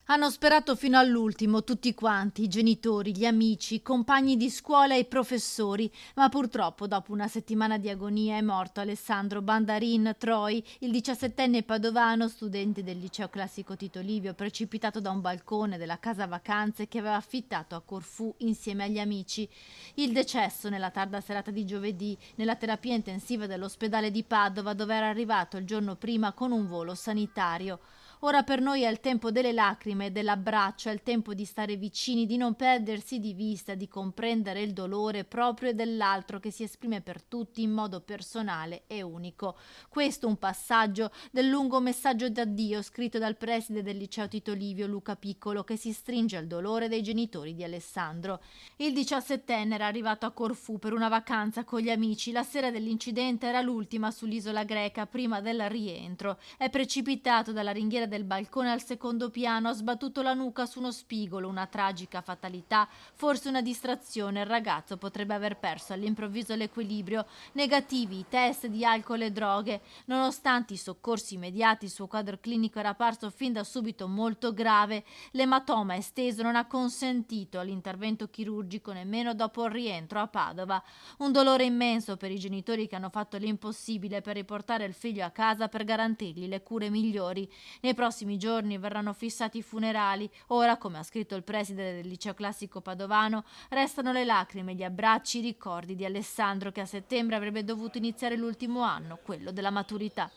Hanno sperato fino all'ultimo tutti quanti, i genitori, gli amici, i compagni di scuola e i professori, ma purtroppo dopo una settimana di agonia è morto Alessandro Bandarin Troi, il 17enne padovano, studente del liceo classico Tito Livio, precipitato da un balcone della casa vacanze che aveva affittato a Corfù insieme agli amici. Il decesso nella tarda serata di giovedì nella terapia intensiva dell'ospedale di Padova, dove era arrivato il giorno prima con un volo sanitario. Ora per noi è il tempo delle lacrime, dell'abbraccio, è il tempo di stare vicini, di non perdersi di vista, di comprendere il dolore proprio e dell'altro che si esprime per tutti in modo personale e unico. Questo è un passaggio del lungo messaggio d'addio scritto dal preside del liceo Tito Livio, Luca Piccolo, che si stringe al dolore dei genitori di Alessandro. Il 17enne era arrivato a Corfù per una vacanza con gli amici. La sera dell'incidente era l'ultima sull'isola greca prima del rientro. È precipitato dalla ringhiera del balcone al secondo piano, ha sbattuto la nuca su uno spigolo, una tragica fatalità, forse una distrazione. Il ragazzo potrebbe aver perso all'improvviso l'equilibrio. Negativi i test di alcol e droghe. Nonostante i soccorsi immediati, il suo quadro clinico era apparso fin da subito molto grave. L'ematoma esteso non ha consentito l'intervento chirurgico nemmeno dopo il rientro a Padova. Un dolore immenso per i genitori che hanno fatto l'impossibile per riportare il figlio a casa per garantirgli le cure migliori. Nei prossimi giorni verranno fissati i funerali. Ora, come ha scritto il preside del liceo classico padovano, restano le lacrime, gli abbracci, i ricordi di Alessandro che a settembre avrebbe dovuto iniziare l'ultimo anno, quello della maturità.